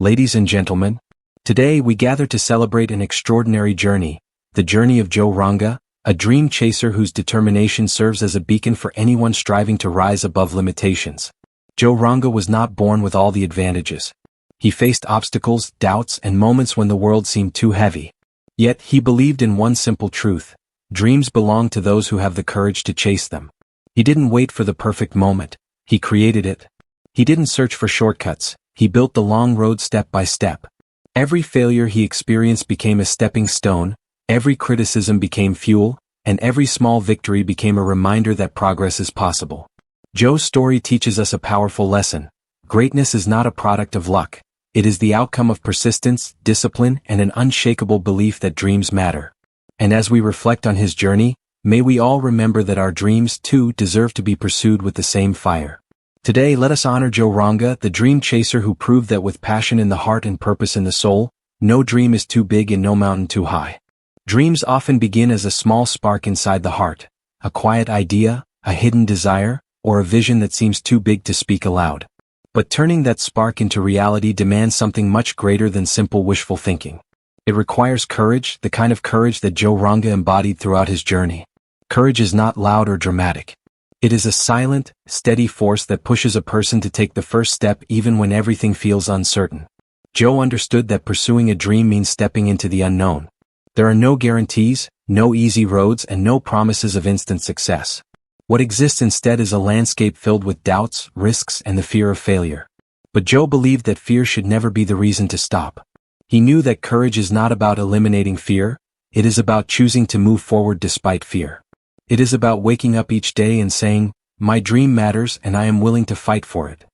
Ladies and gentlemen, today we gather to celebrate an extraordinary journey, the journey of Joe Ranga, a dream chaser whose determination serves as a beacon for anyone striving to rise above limitations. Joe Ranga was not born with all the advantages. He faced obstacles, doubts, and moments when the world seemed too heavy. Yet he believed in one simple truth: dreams belong to those who have the courage to chase them. He didn't wait for the perfect moment, he created it. He didn't search for shortcuts, he built the long road step by step. Every failure he experienced became a stepping stone, every criticism became fuel, and every small victory became a reminder that progress is possible. Joe's story teaches us a powerful lesson. Greatness is not a product of luck. It is the outcome of persistence, discipline, and an unshakable belief that dreams matter. And as we reflect on his journey, may we all remember that our dreams, too, deserve to be pursued with the same fire. Today, let us honor Joe Ranga, the dream chaser who proved that with passion in the heart and purpose in the soul, no dream is too big and no mountain too high. Dreams often begin as a small spark inside the heart, a quiet idea, a hidden desire, or a vision that seems too big to speak aloud. But turning that spark into reality demands something much greater than simple wishful thinking. It requires courage, the kind of courage that Joe Ranga embodied throughout his journey. Courage is not loud or dramatic. It is a silent, steady force that pushes a person to take the first step even when everything feels uncertain. Joe understood that pursuing a dream means stepping into the unknown. There are no guarantees, no easy roads, and no promises of instant success. What exists instead is a landscape filled with doubts, risks, and the fear of failure. But Joe believed that fear should never be the reason to stop. He knew that courage is not about eliminating fear, it is about choosing to move forward despite fear. It is about waking up each day and saying, "My dream matters and I am willing to fight for it."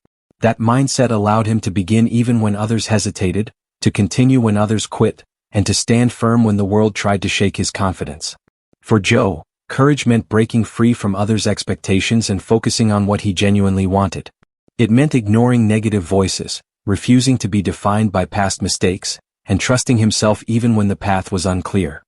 That mindset allowed him to begin even when others hesitated, to continue when others quit, and to stand firm when the world tried to shake his confidence. For Joe, courage meant breaking free from others' expectations and focusing on what he genuinely wanted. It meant ignoring negative voices, refusing to be defined by past mistakes, and trusting himself even when the path was unclear.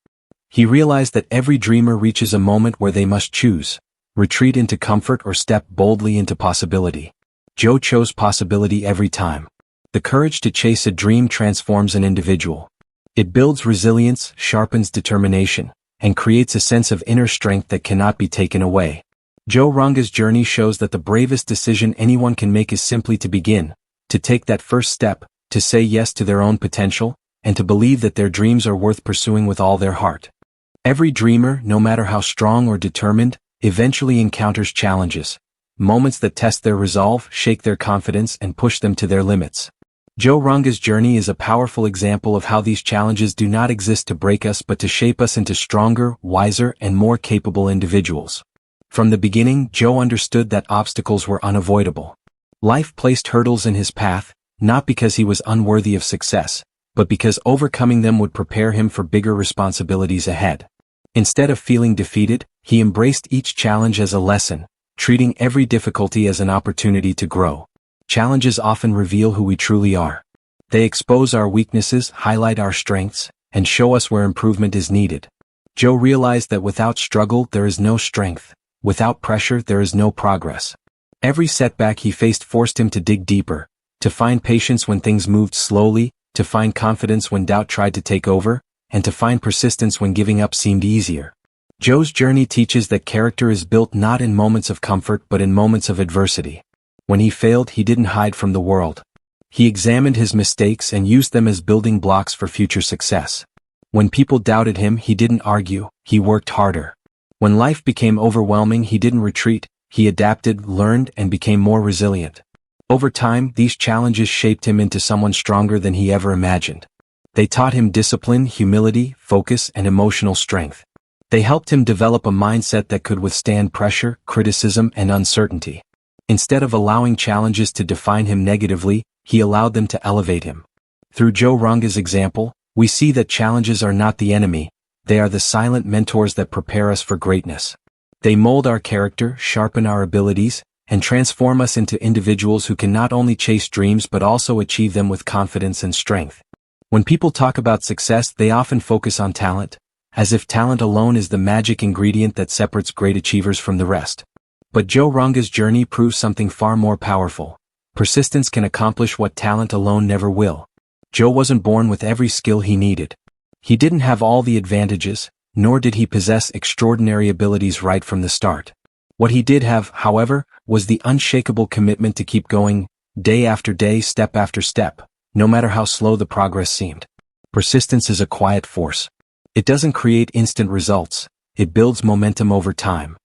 He realized that every dreamer reaches a moment where they must choose: retreat into comfort or step boldly into possibility. Joe chose possibility every time. The courage to chase a dream transforms an individual. It builds resilience, sharpens determination, and creates a sense of inner strength that cannot be taken away. Joe Ranga's journey shows that the bravest decision anyone can make is simply to begin, to take that first step, to say yes to their own potential, and to believe that their dreams are worth pursuing with all their heart. Every dreamer, no matter how strong or determined, eventually encounters challenges, moments that test their resolve, shake their confidence, and push them to their limits. Joe Ranga's journey is a powerful example of how these challenges do not exist to break us but to shape us into stronger, wiser, and more capable individuals. From the beginning, Joe understood that obstacles were unavoidable. Life placed hurdles in his path, not because he was unworthy of success, but because overcoming them would prepare him for bigger responsibilities ahead. Instead of feeling defeated, he embraced each challenge as a lesson, treating every difficulty as an opportunity to grow. Challenges often reveal who we truly are. They expose our weaknesses, highlight our strengths, and show us where improvement is needed. Joe realized that without struggle there is no strength, without pressure there is no progress. Every setback he faced forced him to dig deeper, to find patience when things moved slowly, to find confidence when doubt tried to take over, and to find persistence when giving up seemed easier. Joe's journey teaches that character is built not in moments of comfort but in moments of adversity. When he failed, he didn't hide from the world. He examined his mistakes and used them as building blocks for future success. When people doubted him, he didn't argue, he worked harder. When life became overwhelming, he didn't retreat, he adapted, learned, and became more resilient. Over time, these challenges shaped him into someone stronger than he ever imagined. They taught him discipline, humility, focus, and emotional strength. They helped him develop a mindset that could withstand pressure, criticism, and uncertainty. Instead of allowing challenges to define him negatively, he allowed them to elevate him. Through Joe Ranga's example, we see that challenges are not the enemy, they are the silent mentors that prepare us for greatness. They mold our character, sharpen our abilities, and transform us into individuals who can not only chase dreams but also achieve them with confidence and strength. When people talk about success, they often focus on talent, as if talent alone is the magic ingredient that separates great achievers from the rest. But Joe Ranga's journey proves something far more powerful. Persistence can accomplish what talent alone never will. Joe wasn't born with every skill he needed. He didn't have all the advantages, nor did he possess extraordinary abilities right from the start. What he did have, however, was the unshakable commitment to keep going, day after day, step after step, no matter how slow the progress seemed. Persistence is a quiet force. It doesn't create instant results, it builds momentum over time.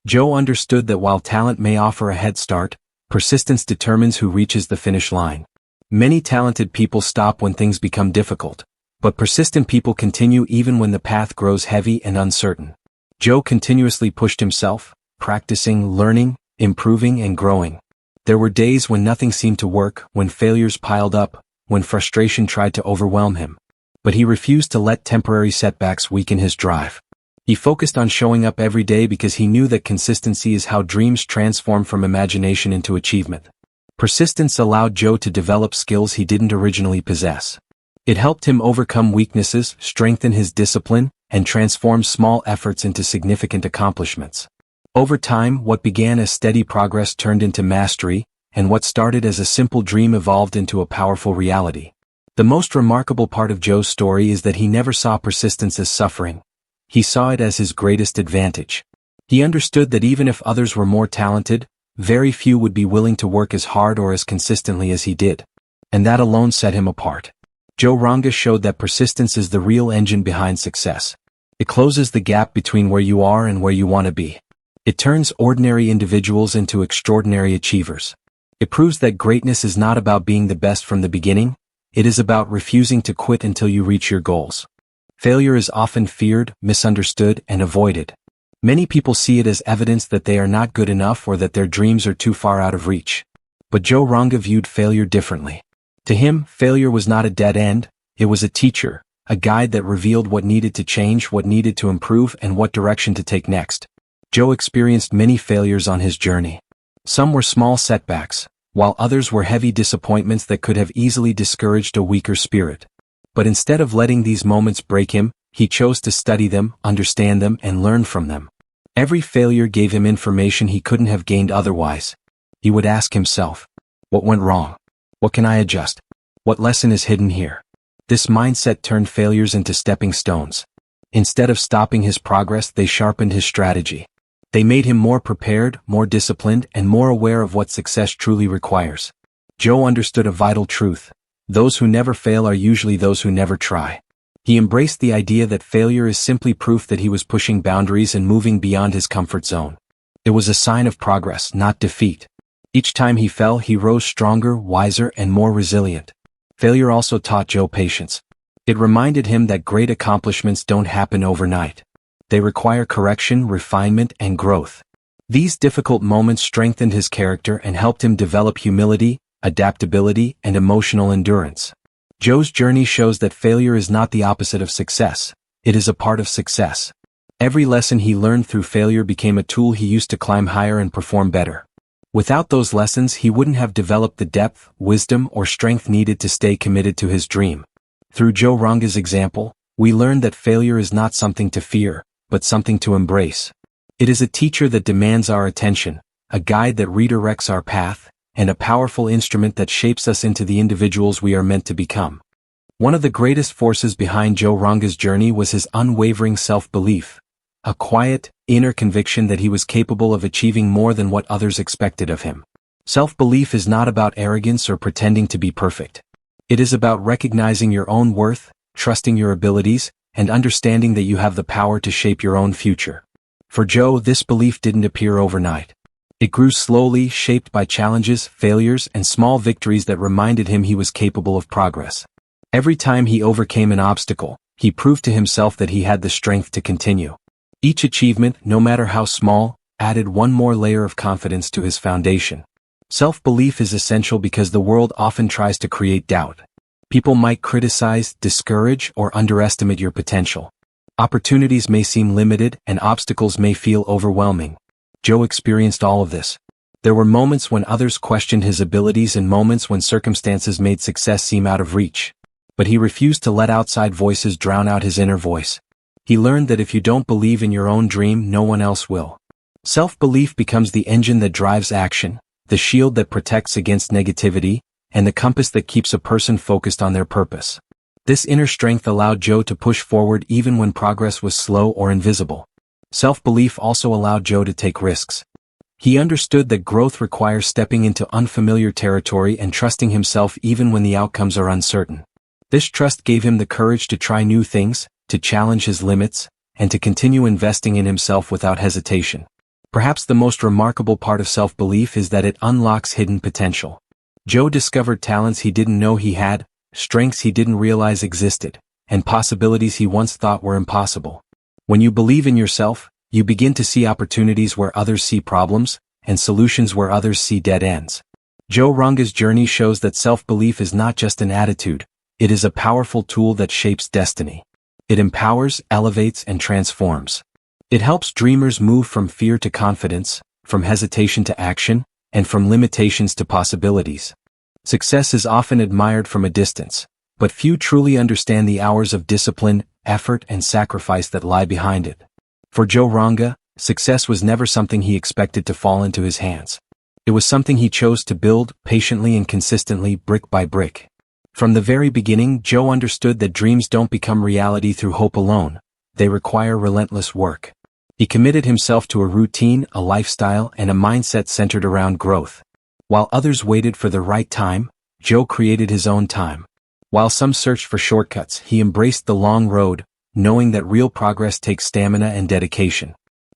Joe understood that while talent may offer a head start, persistence determines who reaches the finish line. Many talented people stop when things become difficult, but persistent people continue even when the path grows heavy and uncertain. Joe continuously pushed himself, practicing, learning, improving, and growing. There were days when nothing seemed to work, when failures piled up, when frustration tried to overwhelm him. But he refused to let temporary setbacks weaken his drive. He focused on showing up every day because he knew that consistency is how dreams transform from imagination into achievement. Persistence allowed Joe to develop skills he didn't originally possess. It helped him overcome weaknesses, strengthen his discipline, and transform small efforts into significant accomplishments. Over time, what began as steady progress turned into mastery, and what started as a simple dream evolved into a powerful reality. The most remarkable part of Joe's story is that he never saw persistence as suffering. He saw it as his greatest advantage. He understood that even if others were more talented, very few would be willing to work as hard or as consistently as he did. And that alone set him apart. Joe Ranga showed that persistence is the real engine behind success. It closes the gap between where you are and where you want to be. It turns ordinary individuals into extraordinary achievers. It proves that greatness is not about being the best from the beginning, it is about refusing to quit until you reach your goals. Failure is often feared, misunderstood, and avoided. Many people see it as evidence that they are not good enough or that their dreams are too far out of reach. But Joe Ranga viewed failure differently. To him, failure was not a dead end, it was a teacher, a guide that revealed what needed to change, what needed to improve, and what direction to take next. Joe experienced many failures on his journey. Some were small setbacks, while others were heavy disappointments that could have easily discouraged a weaker spirit. But instead of letting these moments break him, he chose to study them, understand them, and learn from them. Every failure gave him information he couldn't have gained otherwise. He would ask himself, what went wrong? What can I adjust? What lesson is hidden here? This mindset turned failures into stepping stones. Instead of stopping his progress, they sharpened his strategy. They made him more prepared, more disciplined, and more aware of what success truly requires. Joe understood a vital truth. Those who never fail are usually those who never try. He embraced the idea that failure is simply proof that he was pushing boundaries and moving beyond his comfort zone. It was a sign of progress, not defeat. Each time he fell, he rose stronger, wiser, and more resilient. Failure also taught Joe patience. It reminded him that great accomplishments don't happen overnight. They require correction, refinement, and growth. These difficult moments strengthened his character and helped him develop humility, adaptability, and emotional endurance. Joe's journey shows that failure is not the opposite of success. It is a part of success. Every lesson he learned through failure became a tool he used to climb higher and perform better. Without those lessons, he wouldn't have developed the depth, wisdom, or strength needed to stay committed to his dream. Through Joe Ranga's example, we learned that failure is not something to fear, but something to embrace. It is a teacher that demands our attention, a guide that redirects our path, and a powerful instrument that shapes us into the individuals we are meant to become. One of the greatest forces behind Joe Ranga's journey was his unwavering self-belief, a quiet, inner conviction that he was capable of achieving more than what others expected of him. Self-belief is not about arrogance or pretending to be perfect. It is about recognizing your own worth, trusting your abilities, and understanding that you have the power to shape your own future. For Joe, this belief didn't appear overnight. It grew slowly, shaped by challenges, failures, and small victories that reminded him he was capable of progress. Every time he overcame an obstacle, he proved to himself that he had the strength to continue. Each achievement, no matter how small, added one more layer of confidence to his foundation. Self-belief is essential because the world often tries to create doubt. People might criticize, discourage, or underestimate your potential. Opportunities may seem limited, and obstacles may feel overwhelming. Joe experienced all of this. There were moments when others questioned his abilities and moments when circumstances made success seem out of reach. But he refused to let outside voices drown out his inner voice. He learned that if you don't believe in your own dream, no one else will. Self-belief becomes the engine that drives action, the shield that protects against negativity, and the compass that keeps a person focused on their purpose. This inner strength allowed Joe to push forward even when progress was slow or invisible. Self-belief also allowed Joe to take risks. He understood that growth requires stepping into unfamiliar territory and trusting himself even when the outcomes are uncertain. This trust gave him the courage to try new things, to challenge his limits, and to continue investing in himself without hesitation. Perhaps the most remarkable part of self-belief is that it unlocks hidden potential. Joe discovered talents he didn't know he had, strengths he didn't realize existed, and possibilities he once thought were impossible. When you believe in yourself, you begin to see opportunities where others see problems, and solutions where others see dead ends. Joe Ranga's journey shows that self-belief is not just an attitude, it is a powerful tool that shapes destiny. It empowers, elevates, and transforms. It helps dreamers move from fear to confidence, from hesitation to action, and from limitations to possibilities. Success is often admired from a distance, but few truly understand the hours of discipline, effort, and sacrifice that lie behind it. For Joe Ranga, success was never something he expected to fall into his hands. It was something he chose to build, patiently and consistently, brick by brick. From the very beginning, Joe understood that dreams don't become reality through hope alone. They require relentless work. He committed himself to a routine, a lifestyle, and a mindset centered around growth. While others waited for the right time, Joe created his own time. While some searched for shortcuts, he embraced the long road, knowing that real progress takes stamina and dedication.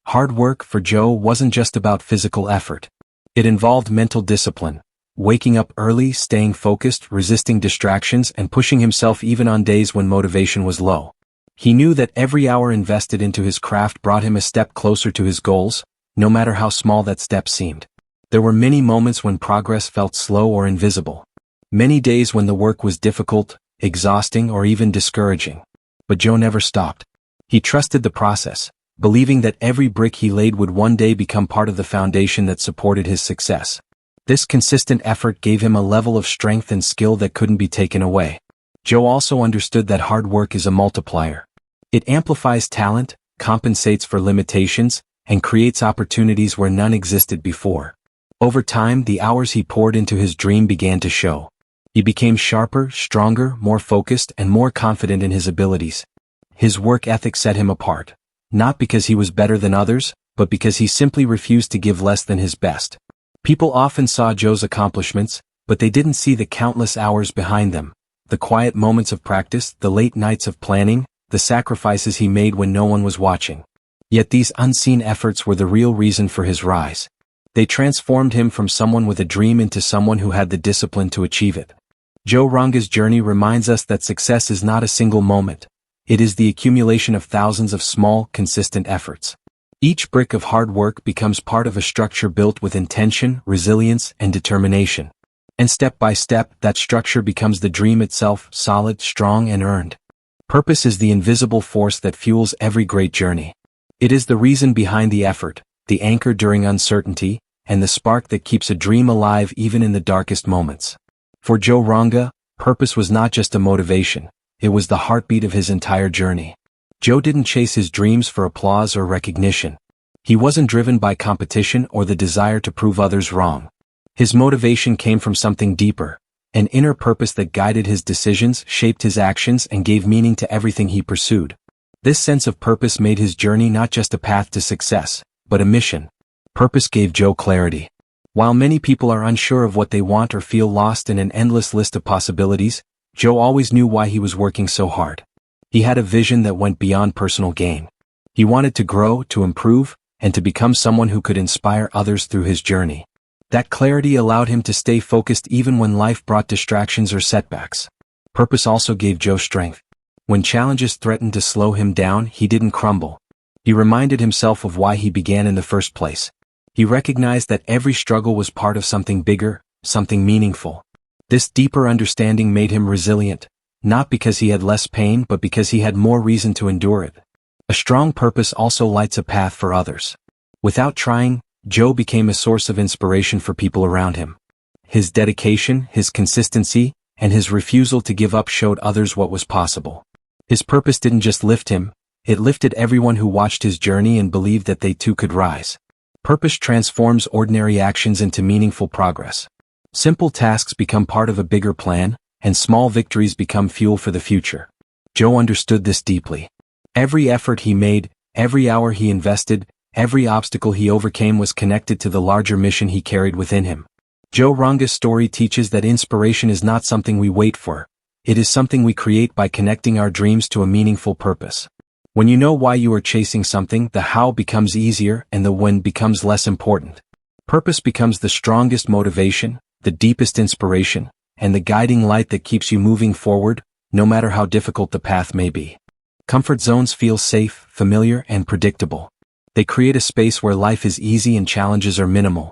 Hard work for Joe wasn't just about physical effort. It involved mental discipline, waking up early, staying focused, resisting distractions, and pushing himself even on days when motivation was low. He knew that every hour invested into his craft brought him a step closer to his goals, no matter how small that step seemed. There were many moments when progress felt slow or invisible. Many days when the work was difficult, exhausting, or even discouraging. But Joe never stopped. He trusted the process, believing that every brick he laid would one day become part of the foundation that supported his success. This consistent effort gave him a level of strength and skill that couldn't be taken away. Joe also understood that hard work is a multiplier. It amplifies talent, compensates for limitations, and creates opportunities where none existed before. Over time, the hours he poured into his dream began to show. He became sharper, stronger, more focused, and more confident in his abilities. His work ethic set him apart, not because he was better than others, but because he simply refused to give less than his best. People often saw Joe's accomplishments, but they didn't see the countless hours behind them. The quiet moments of practice, the late nights of planning, the sacrifices he made when no one was watching. Yet these unseen efforts were the real reason for his rise. They transformed him from someone with a dream into someone who had the discipline to achieve it. Joe Ranga's journey reminds us that success is not a single moment. It is the accumulation of thousands of small, consistent efforts. Each brick of hard work becomes part of a structure built with intention, resilience, and determination. And step by step, that structure becomes the dream itself, solid, strong, and earned. Purpose is the invisible force that fuels every great journey. It is the reason behind the effort, the anchor during uncertainty, and the spark that keeps a dream alive even in the darkest moments. For Joe Ranga, purpose was not just a motivation, it was the heartbeat of his entire journey. Joe didn't chase his dreams for applause or recognition. He wasn't driven by competition or the desire to prove others wrong. His motivation came from something deeper, an inner purpose that guided his decisions, shaped his actions, and gave meaning to everything he pursued. This sense of purpose made his journey not just a path to success, but a mission. Purpose gave Joe clarity. While many people are unsure of what they want or feel lost in an endless list of possibilities, Joe always knew why he was working so hard. He had a vision that went beyond personal gain. He wanted to grow, to improve, and to become someone who could inspire others through his journey. That clarity allowed him to stay focused even when life brought distractions or setbacks. Purpose also gave Joe strength. When challenges threatened to slow him down, he didn't crumble. He reminded himself of why he began in the first place. He recognized that every struggle was part of something bigger, something meaningful. This deeper understanding made him resilient, not because he had less pain but because he had more reason to endure it. A strong purpose also lights a path for others. Without trying, Joe became a source of inspiration for people around him. His dedication, his consistency, and his refusal to give up showed others what was possible. His purpose didn't just lift him, it lifted everyone who watched his journey and believed that they too could rise. Purpose transforms ordinary actions into meaningful progress. Simple tasks become part of a bigger plan, and small victories become fuel for the future. Joe understood this deeply. Every effort he made, every hour he invested, every obstacle he overcame was connected to the larger mission he carried within him. Joe Ranga's story teaches that inspiration is not something we wait for. It is something we create by connecting our dreams to a meaningful purpose. When you know why you are chasing something, the how becomes easier and the when becomes less important. Purpose becomes the strongest motivation, the deepest inspiration, and the guiding light that keeps you moving forward, no matter how difficult the path may be. Comfort zones feel safe, familiar, and predictable. They create a space where life is easy and challenges are minimal.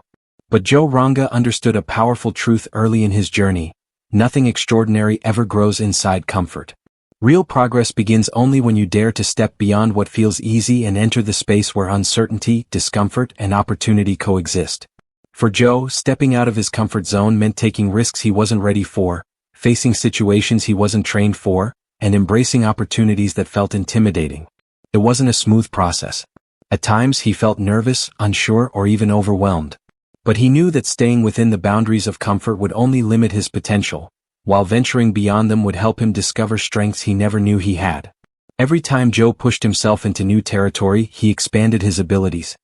But Joe Ranga understood a powerful truth early in his journey: nothing extraordinary ever grows inside comfort. Real progress begins only when you dare to step beyond what feels easy and enter the space where uncertainty, discomfort, and opportunity coexist. For Joe, stepping out of his comfort zone meant taking risks he wasn't ready for, facing situations he wasn't trained for, and embracing opportunities that felt intimidating. It wasn't a smooth process. At times he felt nervous, unsure, or even overwhelmed. But he knew that staying within the boundaries of comfort would only limit his potential, while venturing beyond them would help him discover strengths he never knew he had. Every time Joe pushed himself into new territory, he expanded his abilities.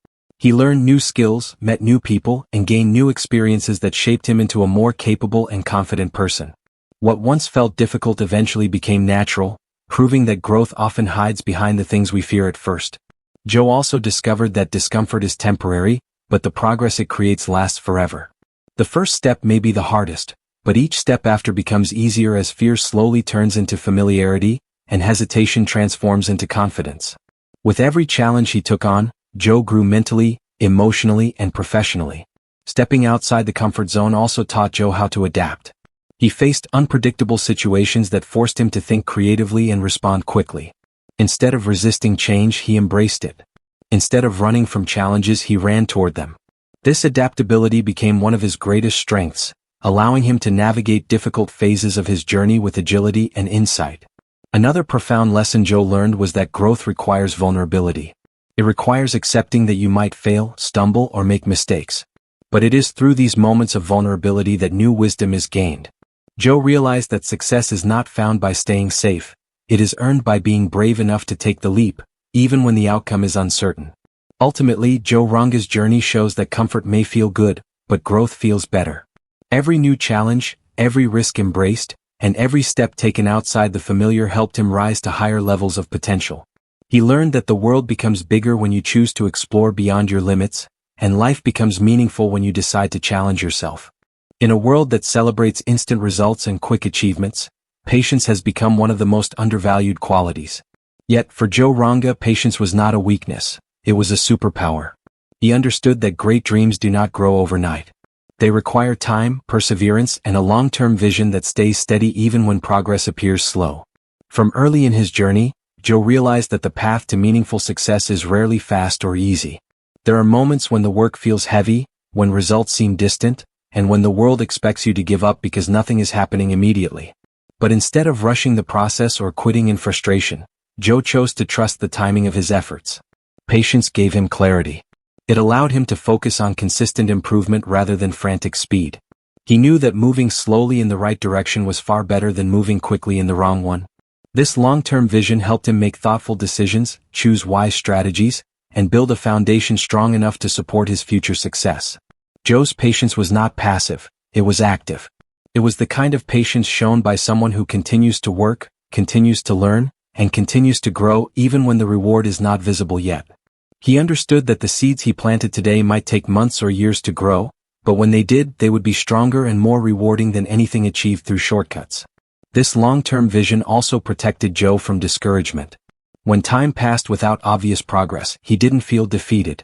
He learned new skills, met new people, and gained new experiences that shaped him into a more capable and confident person. What once felt difficult eventually became natural, proving that growth often hides behind the things we fear at first. Joe also discovered that discomfort is temporary, but the progress it creates lasts forever. The first step may be the hardest, but each step after becomes easier as fear slowly turns into familiarity, and hesitation transforms into confidence. With every challenge he took on, Joe grew mentally, emotionally, and professionally. Stepping outside the comfort zone also taught Joe how to adapt. He faced unpredictable situations that forced him to think creatively and respond quickly. Instead of resisting change, he embraced it. Instead of running from challenges, he ran toward them. This adaptability became one of his greatest strengths, allowing him to navigate difficult phases of his journey with agility and insight. Another profound lesson Joe learned was that growth requires vulnerability. It requires accepting that you might fail, stumble, or make mistakes. But it is through these moments of vulnerability that new wisdom is gained. Joe realized that success is not found by staying safe. It is earned by being brave enough to take the leap, even when the outcome is uncertain. Ultimately, Joe Ranga's journey shows that comfort may feel good, but growth feels better. Every new challenge, every risk embraced, and every step taken outside the familiar helped him rise to higher levels of potential. He learned that the world becomes bigger when you choose to explore beyond your limits, and life becomes meaningful when you decide to challenge yourself. In a world that celebrates instant results and quick achievements, patience has become one of the most undervalued qualities. Yet, for Joe Ranga, patience was not a weakness, it was a superpower. He understood that great dreams do not grow overnight. They require time, perseverance, and a long-term vision that stays steady even when progress appears slow. From early in his journey, Joe realized that the path to meaningful success is rarely fast or easy. There are moments when the work feels heavy, when results seem distant, and when the world expects you to give up because nothing is happening immediately. But instead of rushing the process or quitting in frustration, Joe chose to trust the timing of his efforts. Patience gave him clarity. It allowed him to focus on consistent improvement rather than frantic speed. He knew that moving slowly in the right direction was far better than moving quickly in the wrong one. This long-term vision helped him make thoughtful decisions, choose wise strategies, and build a foundation strong enough to support his future success. Joe's patience was not passive, it was active. It was the kind of patience shown by someone who continues to work, continues to learn, and continues to grow even when the reward is not visible yet. He understood that the seeds he planted today might take months or years to grow, but when they did, they would be stronger and more rewarding than anything achieved through shortcuts. This long-term vision also protected Joe from discouragement. When time passed without obvious progress, he didn't feel defeated.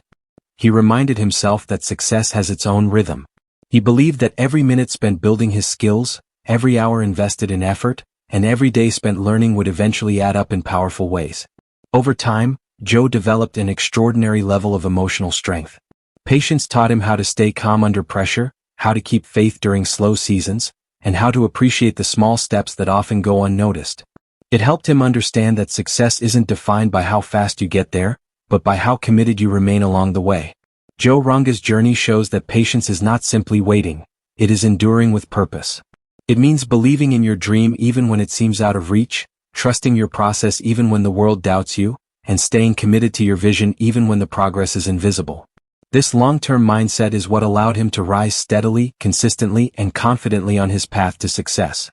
He reminded himself that success has its own rhythm. He believed that every minute spent building his skills, every hour invested in effort, and every day spent learning would eventually add up in powerful ways. Over time, Joe developed an extraordinary level of emotional strength. Patience taught him how to stay calm under pressure, how to keep faith during slow seasons, and how to appreciate the small steps that often go unnoticed. It helped him understand that success isn't defined by how fast you get there, but by how committed you remain along the way. Joe Ranga's journey shows that patience is not simply waiting, it is enduring with purpose. It means believing in your dream even when it seems out of reach, trusting your process even when the world doubts you, and staying committed to your vision even when the progress is invisible. This long-term mindset is what allowed him to rise steadily, consistently, and confidently on his path to success.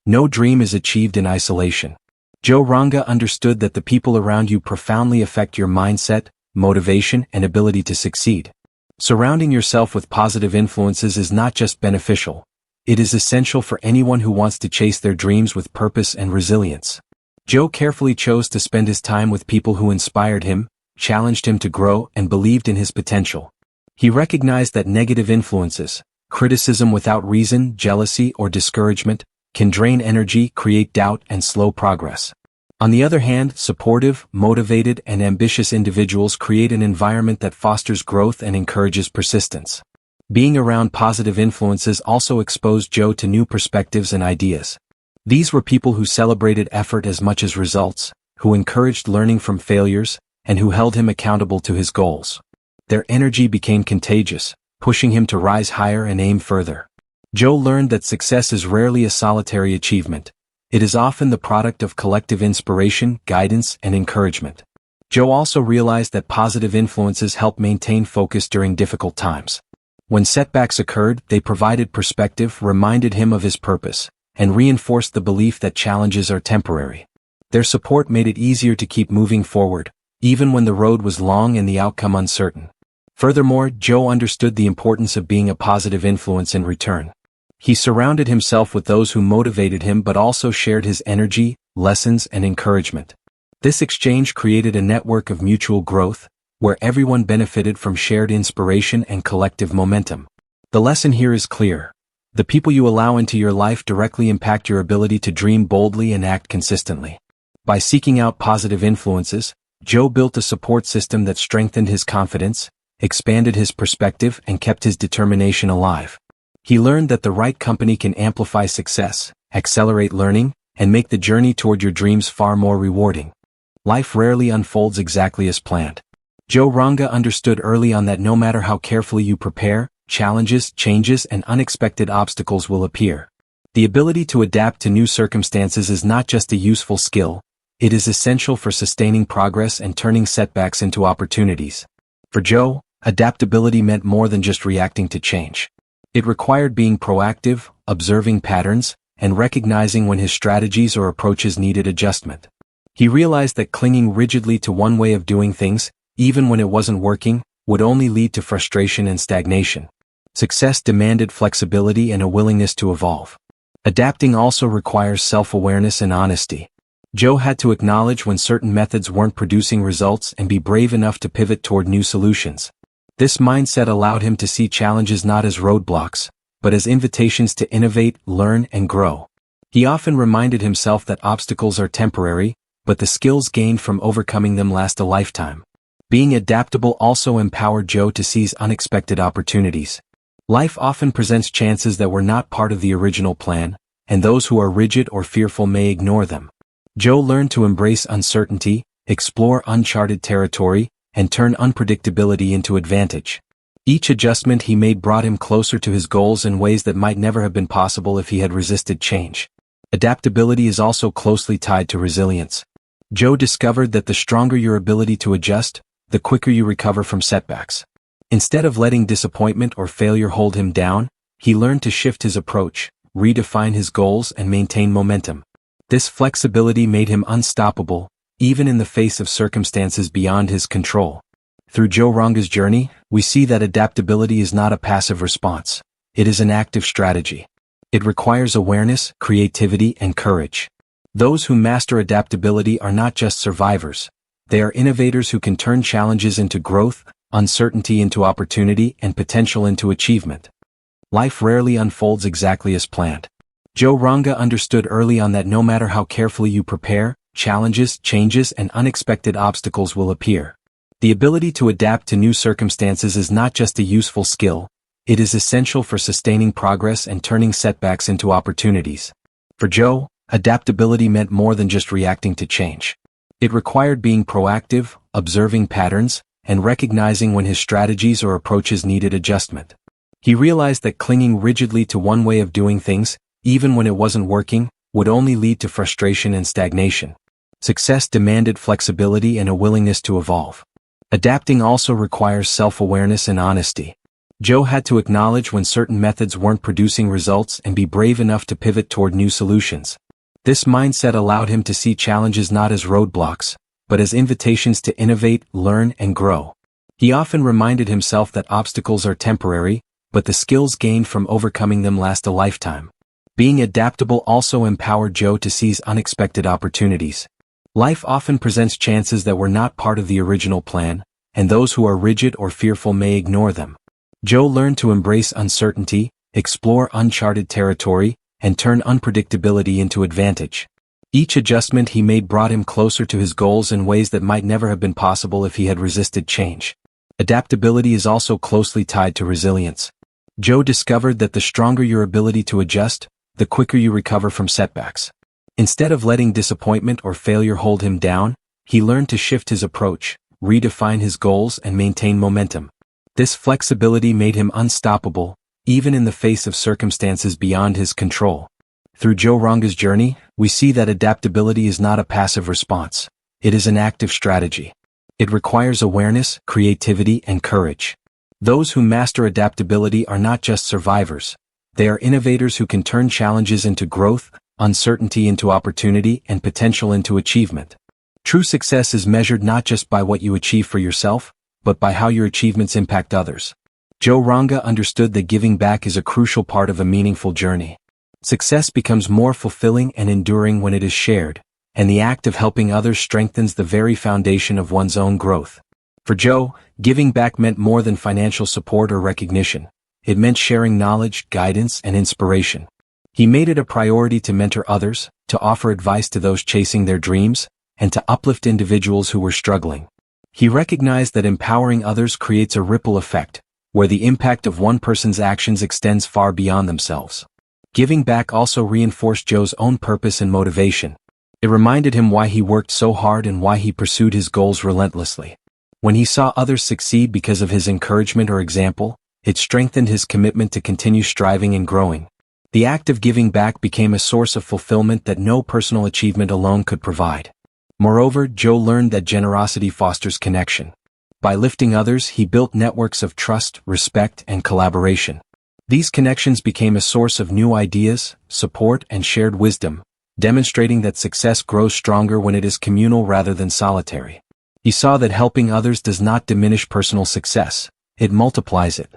No dream is achieved in isolation. Joe Ranga understood that the people around you profoundly affect your mindset, motivation, and ability to succeed. Surrounding yourself with positive influences is not just beneficial. It is essential for anyone who wants to chase their dreams with purpose and resilience. Joe carefully chose to spend his time with people who inspired him, challenged him to grow, and believed in his potential. He recognized that negative influences, criticism without reason, jealousy, or discouragement, can drain energy, create doubt, and slow progress. On the other hand, supportive, motivated, and ambitious individuals create an environment that fosters growth and encourages persistence. Being around positive influences also exposed Joe to new perspectives and ideas. These were people who celebrated effort as much as results, who encouraged learning from failures, and who held him accountable to his goals. Their energy became contagious, pushing him to rise higher and aim further. Joe learned that success is rarely a solitary achievement. It is often the product of collective inspiration, guidance, and encouragement. Joe also realized that positive influences help maintain focus during difficult times. When setbacks occurred, they provided perspective, reminded him of his purpose, and reinforced the belief that challenges are temporary. Their support made it easier to keep moving forward, even when the road was long and the outcome uncertain. Furthermore, Joe understood the importance of being a positive influence in return. He surrounded himself with those who motivated him but also shared his energy, lessons, and encouragement. This exchange created a network of mutual growth, where everyone benefited from shared inspiration and collective momentum. The lesson here is clear. The people you allow into your life directly impact your ability to dream boldly and act consistently. By seeking out positive influences, Joe built a support system that strengthened his confidence, expanded his perspective, and kept his determination alive. He learned that the right company can amplify success, accelerate learning, and make the journey toward your dreams far more rewarding. Life rarely unfolds exactly as planned. Joe Ranga understood early on that no matter how carefully you prepare, challenges, changes, and unexpected obstacles will appear. The ability to adapt to new circumstances is not just a useful skill, it is essential for sustaining progress and turning setbacks into opportunities. For Joe, adaptability meant more than just reacting to change. It required being proactive, observing patterns, and recognizing when his strategies or approaches needed adjustment. He realized that clinging rigidly to one way of doing things, even when it wasn't working, would only lead to frustration and stagnation. Success demanded flexibility and a willingness to evolve. Adapting also requires self-awareness and honesty. Joe had to acknowledge when certain methods weren't producing results and be brave enough to pivot toward new solutions. This mindset allowed him to see challenges not as roadblocks, but as invitations to innovate, learn, and grow. He often reminded himself that obstacles are temporary, but the skills gained from overcoming them last a lifetime. Being adaptable also empowered Joe to seize unexpected opportunities. Life often presents chances that were not part of the original plan, and those who are rigid or fearful may ignore them. Joe learned to embrace uncertainty, explore uncharted territory, and turn unpredictability into advantage. Each adjustment he made brought him closer to his goals in ways that might never have been possible if he had resisted change. Adaptability is also closely tied to resilience. Joe discovered that the stronger your ability to adjust, the quicker you recover from setbacks. Instead of letting disappointment or failure hold him down, he learned to shift his approach, redefine his goals, and maintain momentum. This flexibility made him unstoppable, even in the face of circumstances beyond his control. Through Joe Ranga's journey, we see that adaptability is not a passive response. It is an active strategy. It requires awareness, creativity, and courage. Those who master adaptability are not just survivors. They are innovators who can turn challenges into growth, uncertainty into opportunity, and potential into achievement. Life rarely unfolds exactly as planned. Joe Ranga understood early on that no matter how carefully you prepare, challenges, changes, and unexpected obstacles will appear. The ability to adapt to new circumstances is not just a useful skill, it is essential for sustaining progress and turning setbacks into opportunities. For Joe, adaptability meant more than just reacting to change. It required being proactive, observing patterns, and recognizing when his strategies or approaches needed adjustment. He realized that clinging rigidly to one way of doing things, even when it wasn't working, would only lead to frustration and stagnation. Success demanded flexibility and a willingness to evolve. Adapting also requires self-awareness and honesty. Joe had to acknowledge when certain methods weren't producing results and be brave enough to pivot toward new solutions. This mindset allowed him to see challenges not as roadblocks, but as invitations to innovate, learn, and grow. He often reminded himself that obstacles are temporary, but the skills gained from overcoming them last a lifetime. Being adaptable also empowered Joe to seize unexpected opportunities. Life often presents chances that were not part of the original plan, and those who are rigid or fearful may ignore them. Joe learned to embrace uncertainty, explore uncharted territory, and turn unpredictability into advantage. Each adjustment he made brought him closer to his goals in ways that might never have been possible if he had resisted change. Adaptability is also closely tied to resilience. Joe discovered that the stronger your ability to adjust, the quicker you recover from setbacks. Instead of letting disappointment or failure hold him down, he learned to shift his approach, redefine his goals, and maintain momentum. This flexibility made him unstoppable, even in the face of circumstances beyond his control. Through Joe Ranga's journey, we see that adaptability is not a passive response. It is an active strategy. It requires awareness, creativity, and courage. Those who master adaptability are not just survivors. They are innovators who can turn challenges into growth, uncertainty into opportunity, and potential into achievement. True success is measured not just by what you achieve for yourself, but by how your achievements impact others. Joe Ranga understood that giving back is a crucial part of a meaningful journey. Success becomes more fulfilling and enduring when it is shared, and the act of helping others strengthens the very foundation of one's own growth. For Joe, giving back meant more than financial support or recognition. It meant sharing knowledge, guidance, and inspiration. He made it a priority to mentor others, to offer advice to those chasing their dreams, and to uplift individuals who were struggling. He recognized that empowering others creates a ripple effect, where the impact of one person's actions extends far beyond themselves. Giving back also reinforced Joe's own purpose and motivation. It reminded him why he worked so hard and why he pursued his goals relentlessly. When he saw others succeed because of his encouragement or example, it strengthened his commitment to continue striving and growing. The act of giving back became a source of fulfillment that no personal achievement alone could provide. Moreover, Joe learned that generosity fosters connection. By lifting others, he built networks of trust, respect, and collaboration. These connections became a source of new ideas, support, and shared wisdom, demonstrating that success grows stronger when it is communal rather than solitary. He saw that helping others does not diminish personal success, it multiplies it.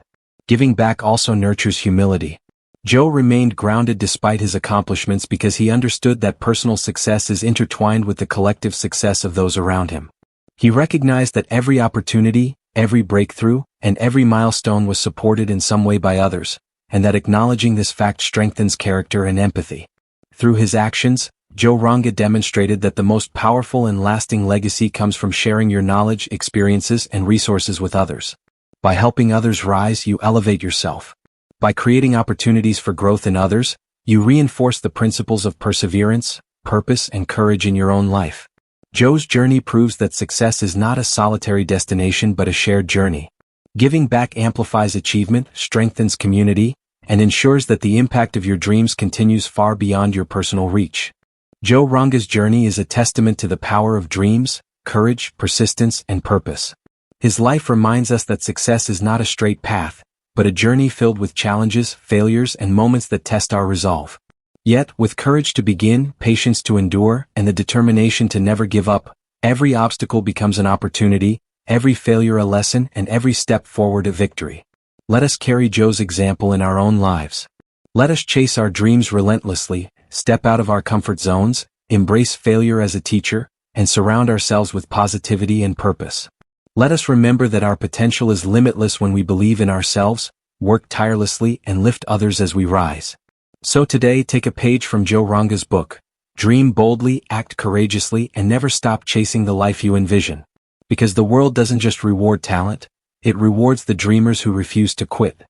Giving back also nurtures humility. Joe remained grounded despite his accomplishments because he understood that personal success is intertwined with the collective success of those around him. He recognized that every opportunity, every breakthrough, and every milestone was supported in some way by others, and that acknowledging this fact strengthens character and empathy. Through his actions, Joe Ranga demonstrated that the most powerful and lasting legacy comes from sharing your knowledge, experiences, and resources with others. By helping others rise, you elevate yourself. By creating opportunities for growth in others, you reinforce the principles of perseverance, purpose, and courage in your own life. Joe's journey proves that success is not a solitary destination but a shared journey. Giving back amplifies achievement, strengthens community, and ensures that the impact of your dreams continues far beyond your personal reach. Joe Ranga's journey is a testament to the power of dreams, courage, persistence, and purpose. His life reminds us that success is not a straight path, but a journey filled with challenges, failures, and moments that test our resolve. Yet, with courage to begin, patience to endure, and the determination to never give up, every obstacle becomes an opportunity, every failure a lesson, and every step forward a victory. Let us carry Joe's example in our own lives. Let us chase our dreams relentlessly, step out of our comfort zones, embrace failure as a teacher, and surround ourselves with positivity and purpose. Let us remember that our potential is limitless when we believe in ourselves, work tirelessly, and lift others as we rise. So today, take a page from Joe Ranga's book. Dream boldly, act courageously, and never stop chasing the life you envision. Because the world doesn't just reward talent, it rewards the dreamers who refuse to quit.